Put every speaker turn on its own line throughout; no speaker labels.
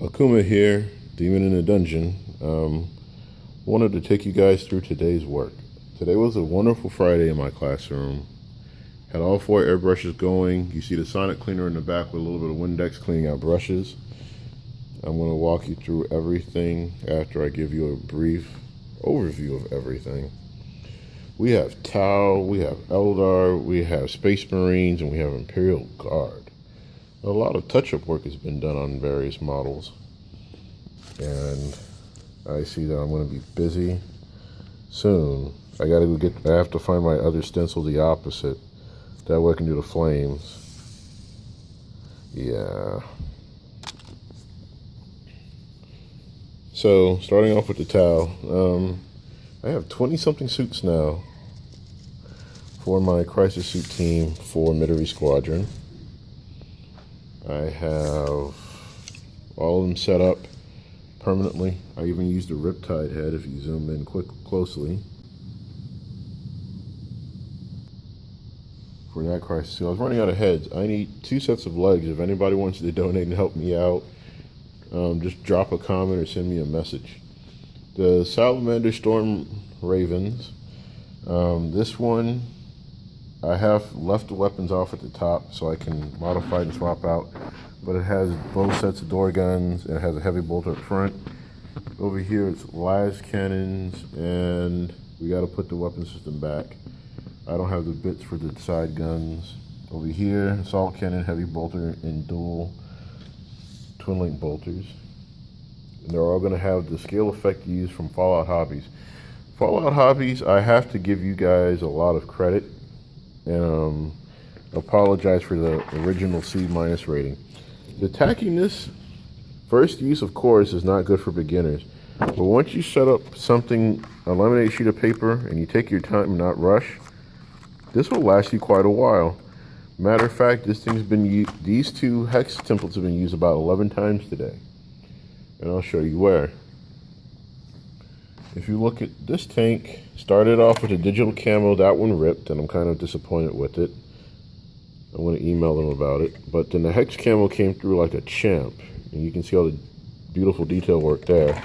Akuma here, Demon in the Dungeon. Wanted to take you guys through today's work. Today was a wonderful Friday in my classroom. Had all 4 airbrushes going. You see the sonic cleaner in the back with a little bit of Windex cleaning out brushes. I'm going to walk you through everything after I give you a brief overview of everything. We have Tau, we have Eldar, we have Space Marines, and we have Imperial Guard. A lot of touch-up work has been done on various models, and I see that I'm going to be busy soon. I have to find my other stencil the opposite. That way I can do the flames. Yeah. So, starting off with the Tau, I have 20-something suits now for my Crisis Suit team for Midori Squadron. I have all of them set up permanently. I even used a Riptide head if you zoom in closely for that Crisis Suit. I was running out of heads. I need 2 sets of legs. If anybody wants to donate and help me out, just drop a comment or send me a message. The Salamander Storm Ravens. This one, I have left the weapons off at the top so I can modify and swap out, but it has both sets of door guns and it has a heavy bolter up front. Over here it's las cannons, and we got to put the weapon system back. I don't have the bits for the side guns. Over here, assault cannon, heavy bolter, and dual twin link bolters. And they're all going to have the scale effect used from Fallout Hobbies. Fallout Hobbies, I have to give you guys a lot of credit and apologize for the original C- rating. The tackiness, first use of course, is not good for beginners. But once you set up something, a laminated sheet of paper, and you take your time and not rush, this will last you quite a while. Matter of fact, this thing's been used, these 2 hex templates have been used about 11 times today. And I'll show you where. If you look at this tank, started off with a digital camo, that one ripped, and I'm kind of disappointed with it. I'm going to email them about it. But then the hex camo came through like a champ, and you can see all the beautiful detail work there.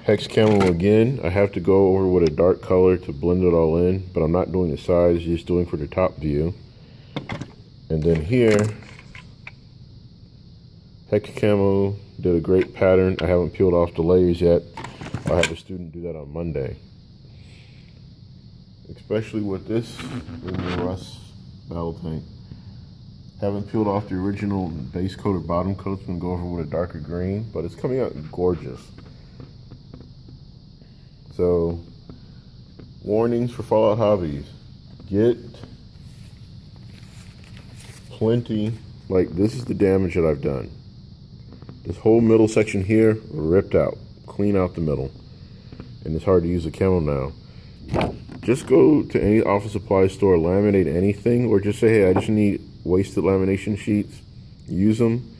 Hex camo again, I have to go over with a dark color to blend it all in, but I'm not doing the sides, just doing for the top view. And then here, hex camo did a great pattern. I haven't peeled off the layers yet. I'll have a student do that on Monday. Especially with this Rust battle tank. Haven't peeled off the original base coat or bottom coat. It's going to go over with a darker green, but it's coming out gorgeous. So, warnings for Fallout Hobbies. Get plenty, like this is the damage that I've done. This whole middle section here, ripped out. Clean out the middle. And it's hard to use a camo now. Just go to any office supply store, laminate anything, or just say, hey, I just need wasted lamination sheets. Use them.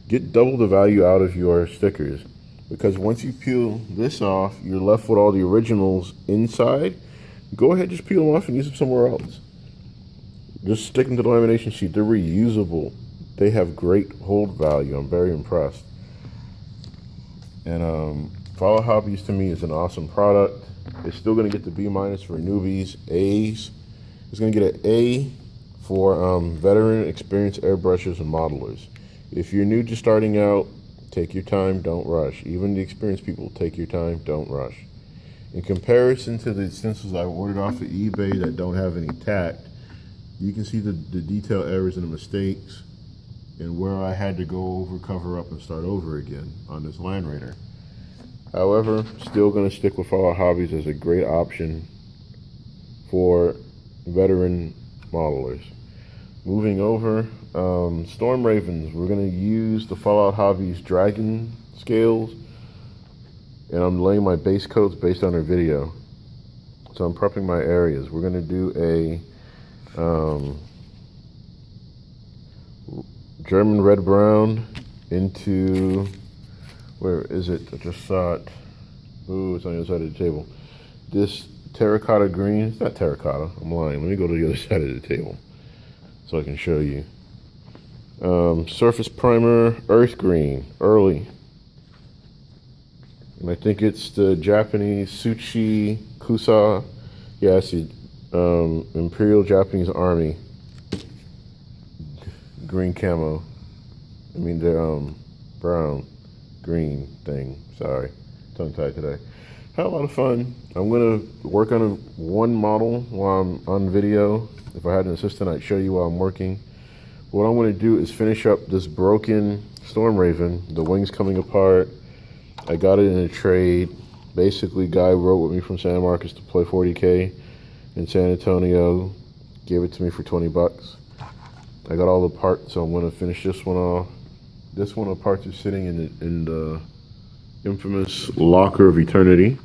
Get double the value out of your stickers. Because once you peel this off, you're left with all the originals inside. Go ahead, just peel them off and use them somewhere else. Just stick them to the lamination sheet. They're reusable. They have great hold value. I'm very impressed. And Fallout Hobbies to me is an awesome product. It's still going to get the B- for newbies. A's. It's going to get an A for veteran, experienced airbrushers and modelers. If you're new to starting out, take your time, don't rush. Even the experienced people, take your time, don't rush. In comparison to the stencils I ordered off of eBay that don't have any tact, you can see the detail errors and the mistakes and where I had to go over, cover up, and start over again on this Land Raider. However, still going to stick with Fallout Hobbies as a great option for veteran modelers. Moving over, Storm Ravens. We're going to use the Fallout Hobbies Dragon scales, and I'm laying my base coats based on their video. So I'm prepping my areas. We're going to do a German red brown into, where is it? I just saw it. Ooh, it's on the other side of the table. This terracotta green, it's not terracotta, I'm lying. Let me go to the other side of the table so I can show you. Surface primer, earth green, early. And I think it's the Japanese Tsuchi Kusa. Yeah, it's the Imperial Japanese Army green camo. I mean the brown green thing. Sorry, tongue tied today. Had a lot of fun. I'm gonna work on one model while I'm on video. If I had an assistant, I'd show you while I'm working. What I'm gonna do is finish up this broken Storm Raven. The wings coming apart. I got it in a trade. Basically, guy wrote with me from San Marcos to play 40K in San Antonio. Gave it to me for 20 bucks. I got all the parts, so I'm gonna finish this one off. This one of parts is sitting in the infamous locker of eternity.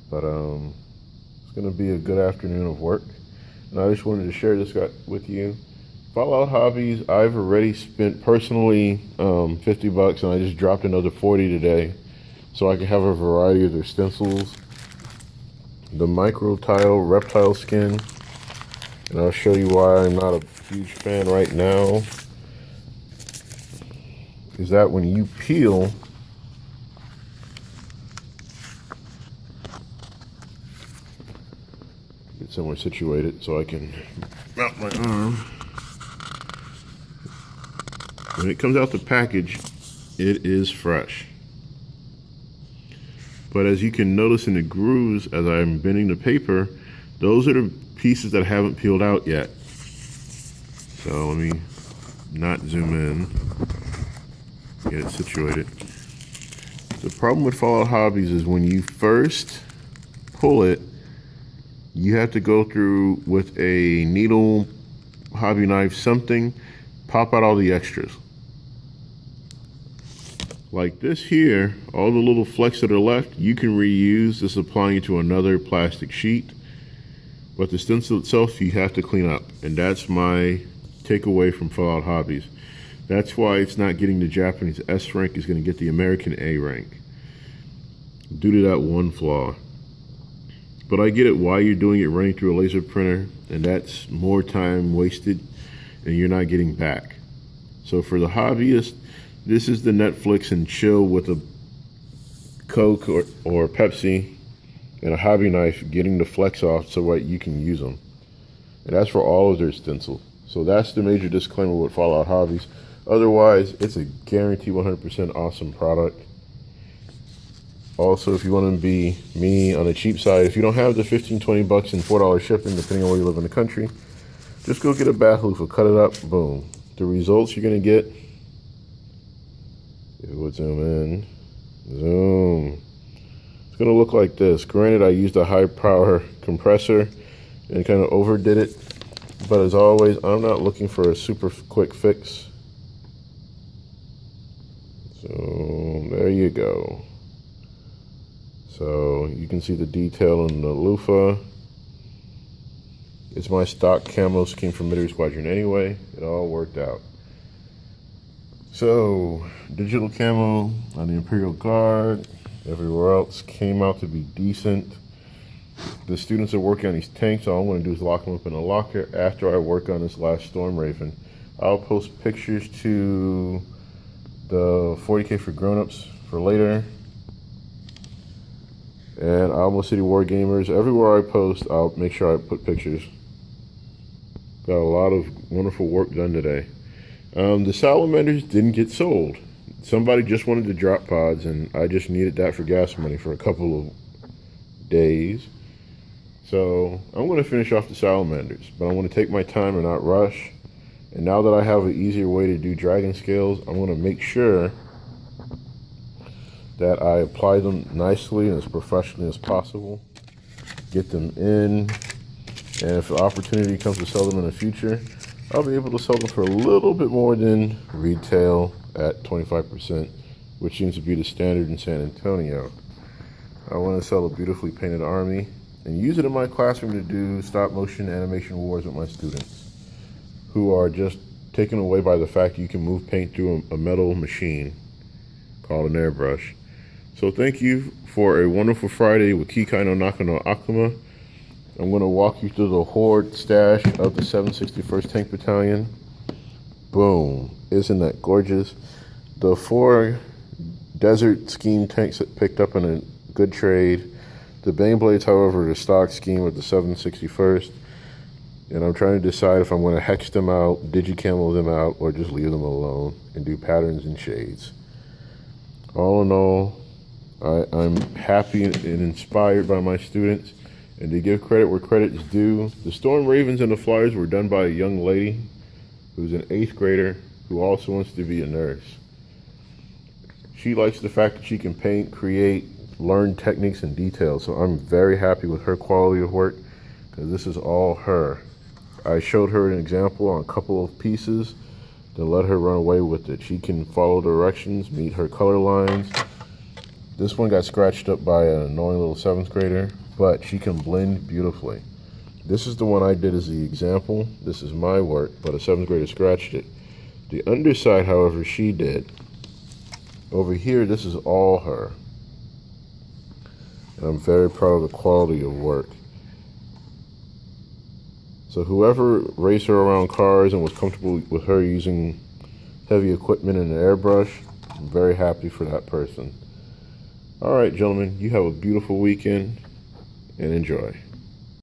But it's gonna be a good afternoon of work, and I just wanted to share this with you. Fallout Hobbies, I've already spent personally 50 bucks, and I just dropped another 40 today, so I can have a variety of their stencils. The micro tile reptile skin, and I'll show you why I'm not a huge fan right now. Is that when you peel, get somewhere situated so I can mount my arm. When it comes out the package, it is fresh. But as you can notice in the grooves, as I'm bending the paper, those are the pieces that haven't peeled out yet. So let me not zoom in. Get it situated. The problem with Fallout Hobbies is when you first pull it, you have to go through with a needle, hobby knife, something, pop out all the extras. Like this here, all the little flecks that are left, you can reuse this, applying it to another plastic sheet. But the stencil itself, you have to clean up. And that's my takeaway from Fallout Hobbies. That's why it's not getting the Japanese S rank, it's going to get the American A rank, due to that one flaw. But I get it why you're doing it running through a laser printer, and that's more time wasted and you're not getting back. So for the hobbyist, this is the Netflix and chill with a Coke or Pepsi and a hobby knife, getting the flecks off so that you can use them. And that's for all of their stencils. So that's the major disclaimer with Fallout Hobbies. Otherwise, it's a guaranteed 100% awesome product. Also, if you want to be me on the cheap side, if you don't have the 15, 20 bucks and $4 shipping, depending on where you live in the country, just go get a bath loofah, cut it up, boom. The results you're going to get, if it would zoom in, zoom. It's going to look like this. Granted, I used a high power compressor and kind of overdid it. But as always, I'm not looking for a super quick fix. So there you go. So you can see the detail in the loofah. It's my stock camo scheme from Midway Squadron anyway. It all worked out. So digital camo on the Imperial Guard. Everywhere else came out to be decent. The students are working on these tanks. All I'm going to do is lock them up in a locker after I work on this last Storm Raven. I'll post pictures to the 40K for grown-ups for later. And Alamo City War Gamers, everywhere I post, I'll make sure I put pictures. Got a lot of wonderful work done today. The salamanders didn't get sold. Somebody just wanted to drop pods, and I just needed that for gas money for a couple of days. So I'm going to finish off the salamanders, but I want to take my time and not rush. And now that I have an easier way to do dragon scales, I'm going to make sure that I apply them nicely and as professionally as possible. Get them in, and if the opportunity comes to sell them in the future, I'll be able to sell them for a little bit more than retail at 25%, which seems to be the standard in San Antonio. I want to sell a beautifully painted army and use it in my classroom to do stop motion animation wars with my students, who are just taken away by the fact you can move paint through a metal machine called an airbrush. So thank you for a wonderful Friday with Kikai no Naka no Akuma. I'm going to walk you through the Horde stash of the 761st Tank Battalion. Boom. Isn't that gorgeous? The 4 Desert Scheme tanks that picked up in a good trade. The Bane Blades, however, the stock scheme with the 761st. And I'm trying to decide if I'm going to hex them out, digicamo them out, or just leave them alone and do patterns and shades. All in all, I'm happy and inspired by my students. And to give credit where credit is due, the Storm Ravens and the Flyers were done by a young lady who's an 8th grader who also wants to be a nurse. She likes the fact that she can paint, create, learn techniques and details. So I'm very happy with her quality of work because this is all her. I showed her an example on a couple of pieces to let her run away with it. She can follow directions, meet her color lines. This one got scratched up by an annoying little 7th grader, but she can blend beautifully. This is the one I did as the example. This is my work, but a 7th grader scratched it. The underside, however, she did. Over here, this is all her. And I'm very proud of the quality of work. So whoever raced her around cars and was comfortable with her using heavy equipment and an airbrush, I'm very happy for that person. All right, gentlemen, you have a beautiful weekend and enjoy.